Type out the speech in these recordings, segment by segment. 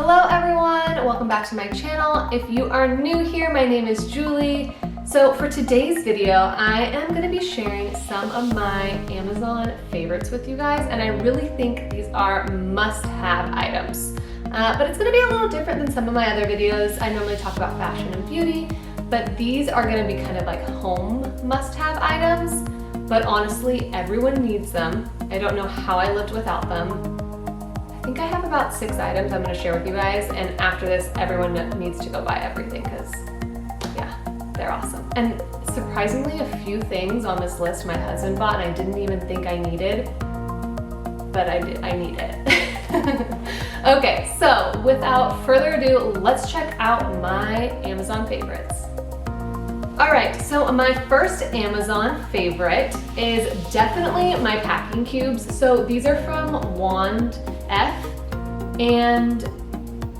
Hello everyone, welcome back to my channel. If you are new here, my name is Julie. So for today's video, I am going to be sharing some of my Amazon favorites with you guys, and I really think these are must-have items. But it's going to be a little different than some of my other videos. I normally talk about fashion and beauty, but these are going to be kind of like home must-have items. But honestly, everyone needs them. I don't know how I lived without them. I think I have about 6 items I'm going to share with you guys, and after this, everyone needs to go buy everything because, yeah, they're awesome. And surprisingly, a few things on this list my husband bought and I didn't even think I needed, but I need it. Okay, so without further ado, let's check out my Amazon favorites. All right, so my first Amazon favorite is definitely my packing cubes. So these are from Wandf, and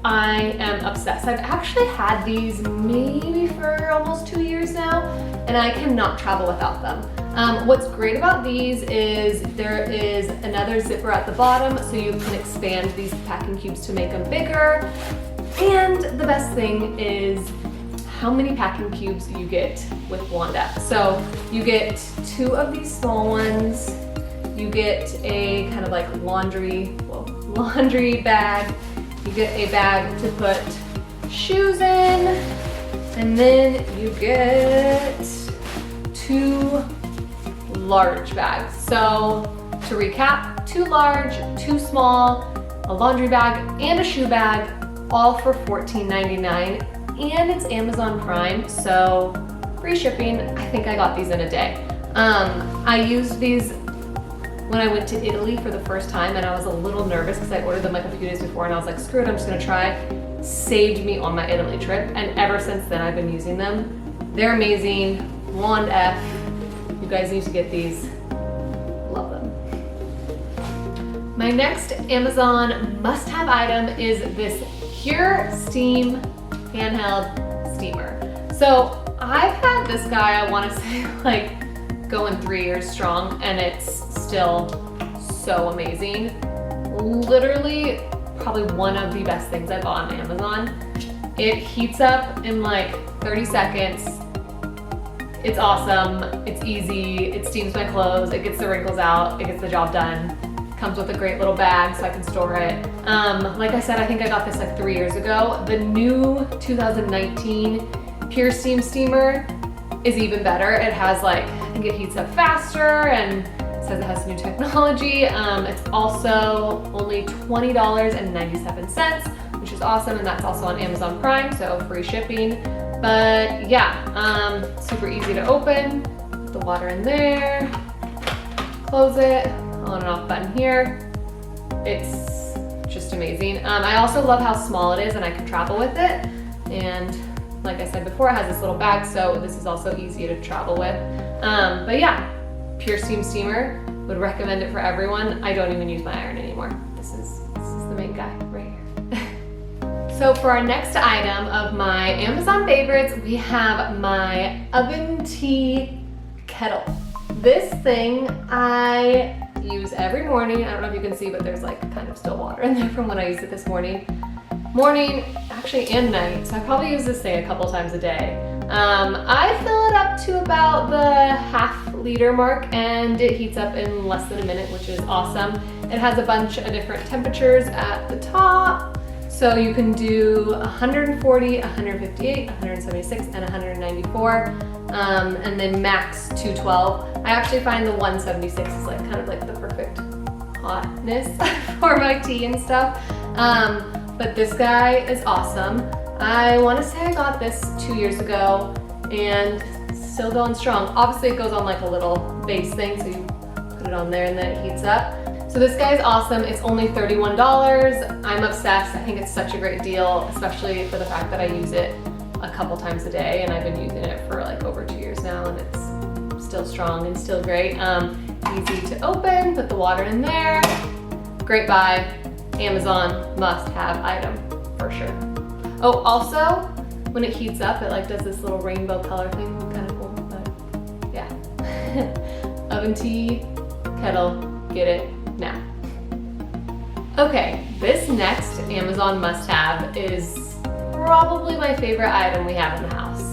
I am obsessed. I've actually had these maybe for almost 2 years now, and I cannot travel without them. What's great about these is there is another zipper at the bottom, so you can expand these packing cubes to make them bigger. And the best thing is how many packing cubes you get with Wandf. So you get 2 of these small ones, you get a kind of like laundry bag, you get a bag to put shoes in, and then you get 2 large bags. So to recap, 2 large, 2 small, a laundry bag, and a shoe bag, all for $14.99. And it's Amazon Prime, so free shipping. I think I got these in a day. I used these when I went to Italy for the first time, and I was a little nervous because I ordered them like a few days before, and I was like, screw it, I'm just gonna try. Saved me on my Italy trip, and ever since then I've been using them. They're amazing. Wandf. You guys need to get these. Love them. My next Amazon must-have item is this PurSteam handheld steamer. So I've had this guy, I want to say, like going 3 years strong, and it's still so amazing. Literally probably one of the best things I bought on Amazon. It heats up in like 30 seconds. It's awesome, it's easy, it steams my clothes, it gets the wrinkles out, it gets the job done. Comes with a great little bag so I can store it. Like I said, I think I got this like 3 years ago. The new 2019 PurSteam steamer is even better. It has like, I think it heats up faster, and it says it has new technology. It's also only $20.97, which is awesome, and that's also on Amazon Prime, so free shipping. But yeah, super easy to open. Put the water in there, close it. On and off button here. It's just amazing. I also love how small it is, and I can travel with it. And like I said before, it has this little bag, so this is also easy to travel with. But yeah, PurSteam steamer, would recommend it for everyone. I don't even use my iron anymore. This is the main guy right here. So for our next item of my Amazon favorites, we have my Ovente kettle. This thing I use every morning. I don't know if you can see, but there's like kind of still water in there from when I used it this morning. Morning, actually, and night. So I probably use this thing a couple times a day. I fill it up to about the half-liter mark, and it heats up in less than a minute, which is awesome. It has a bunch of different temperatures at the top. So you can do 140, 158, 176, and 194. And then max 212. I actually find the 176 is like kind of like the perfect hotness for my tea and stuff. But this guy is awesome. I want to say I got this 2 years ago, and still going strong. Obviously it goes on like a little base thing, so you put it on there and then it heats up. So this guy is awesome. It's only $31. I'm obsessed. I think it's such a great deal, especially for the fact that I use it a couple times a day, and I've been using it for like over 2 years now, and it's still strong and still great. Easy to open, put the water in there. Great buy. Amazon must-have item for sure. Oh, also, when it heats up, it like does this little rainbow color thing, kind of cool, but yeah. Ovente kettle, get it now. Okay, this next Amazon must-have is probably my favorite item we have in the house.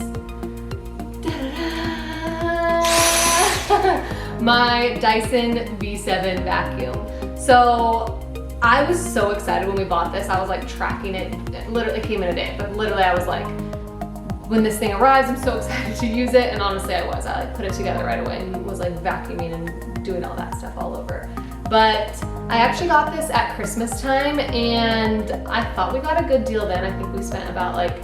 My Dyson V7 Vacuum. So I was so excited when we bought this. I was like tracking it. It literally came in a day, but literally I was like, when this thing arrives, I'm so excited to use it. And honestly, I was. I like put it together right away and was like vacuuming and doing all that stuff all over. But I actually got this at Christmas time and I thought we got a good deal then. I think we spent about like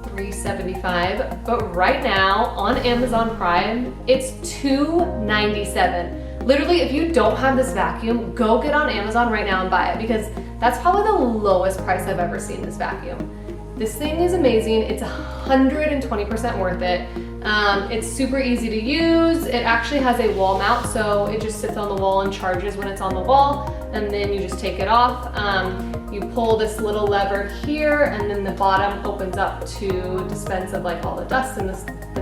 $3.75, but right now on Amazon Prime, it's $2.97. Literally, if you don't have this vacuum, go get on Amazon right now and buy it because that's probably the lowest price I've ever seen this vacuum. This thing is amazing. It's 120% worth it. It's super easy to use. It actually has a wall mount, so it just sits on the wall and charges when it's on the wall, and then you just take it off. You pull this little lever here, and then the bottom opens up to dispense of like all the dust and the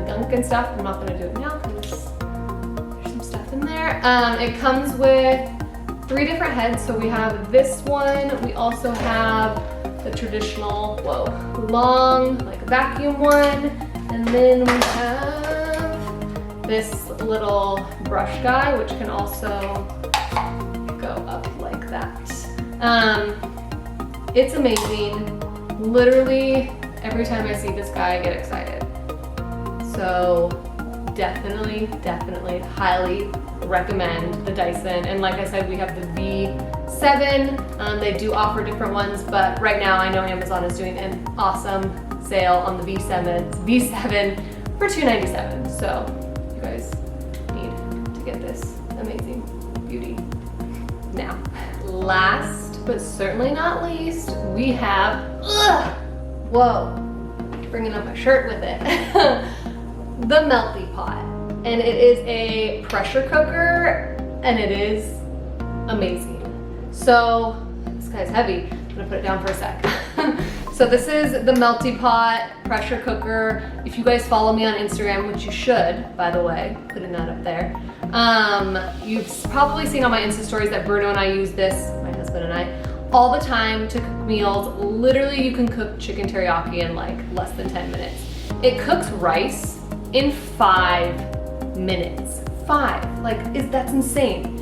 gunk and stuff. I'm not gonna do it now because there's some stuff in there. It comes with 3 different heads. So we have this one. We also have the traditional, long like vacuum one. And then we have this little brush guy, which can also go up like that. It's amazing. Literally, every time I see this guy, I get excited. So definitely, highly recommend the Dyson. And like I said, we have the V7. They do offer different ones, but right now I know Amazon is doing an awesome sale on the V7 for $2.97. So you guys need to get this amazing beauty now. Last but certainly not least, we have, bringing up my shirt with it, the Mealthy Pot. And it is a pressure cooker and it is amazing. So this guy's heavy. I'm gonna put it down for a sec. So this is the Mealthy Pot pressure cooker. If you guys follow me on Instagram, which you should, by the way, putting that up there. You've probably seen on my Insta stories that Bruno and I use this, my husband and I, all the time to cook meals. Literally, you can cook chicken teriyaki in like less than 10 minutes. It cooks rice in 5 minutes. 5, that's insane.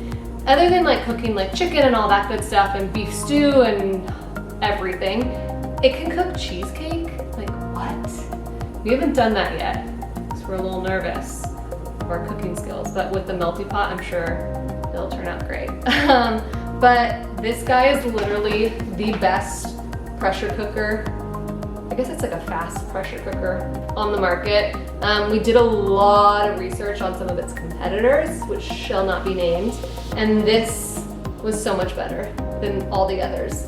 Other than like cooking like chicken and all that good stuff and beef stew and everything, it can cook cheesecake? Like what? We haven't done that yet because we're a little nervous of our cooking skills, but with the Mealthy Pot, I'm sure it'll turn out great. But this guy is literally the best pressure cooker. I guess it's like a fast pressure cooker on the market. We did a lot of research on some of its competitors, which shall not be named, and this was so much better than all the others.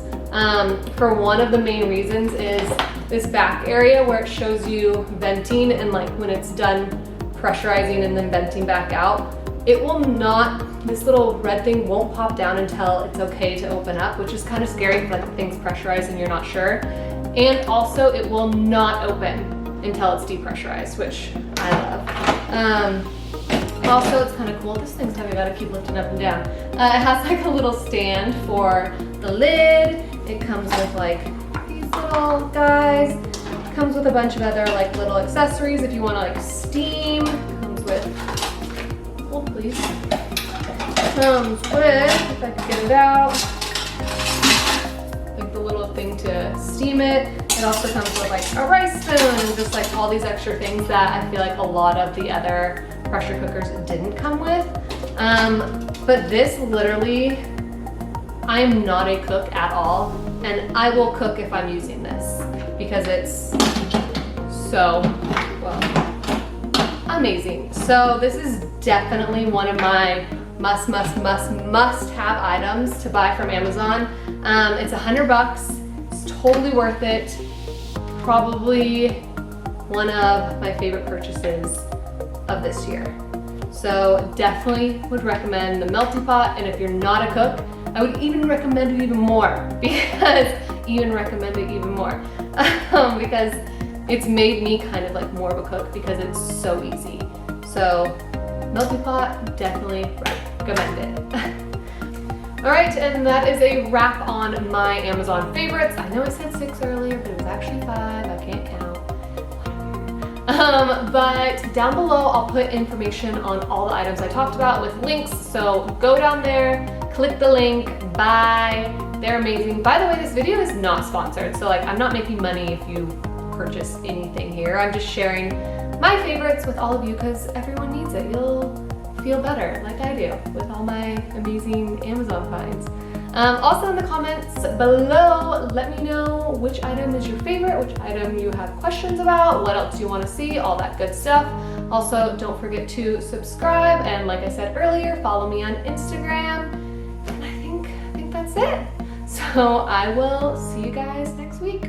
For one of the main reasons is this back area where it shows you venting, and like when it's done pressurizing and then venting back out, it will not, this little red thing won't pop down until it's okay to open up, which is kind of scary if like the thing's pressurized and you're not sure. And also it will not open until it's depressurized, which I love. Also, it's kind of cool. This thing's heavy, I gotta keep lifting up and down. It has like a little stand for the lid. It comes with like these little guys. It comes with a bunch of other like little accessories if you want to like steam. It comes with, hold please. It comes with, if I could get it out, like the little thing to steam it. It also comes with like a rice spoon and just like all these extra things that I feel like a lot of the other pressure cookers didn't come with. But this literally, I am not a cook at all, and I will cook if I'm using this because it's so, amazing. So this is definitely one of my must have items to buy from Amazon. It's $100. It's totally worth it. Probably one of my favorite purchases of this year. So definitely would recommend the Mealthy Pot, and if you're not a cook, I would even recommend it even more because it's made me kind of like more of a cook because it's so easy. So Mealthy Pot, definitely recommend it. All right, and that is a wrap on my Amazon favorites. I know I said 6 earlier, but it was actually 5. I can't count. But down below, I'll put information on all the items I talked about with links. So go down there, click the link, buy. They're amazing. By the way, this video is not sponsored. So like, I'm not making money if you purchase anything here. I'm just sharing my favorites with all of you because everyone needs it. You'll feel better like I do with all my amazing Amazon finds. Also in the comments below, let me know which item is your favorite, which item you have questions about, what else you want to see, all that good stuff. Also, don't forget to subscribe, and like I said earlier, follow me on Instagram. And I think that's it. So I will see you guys next week.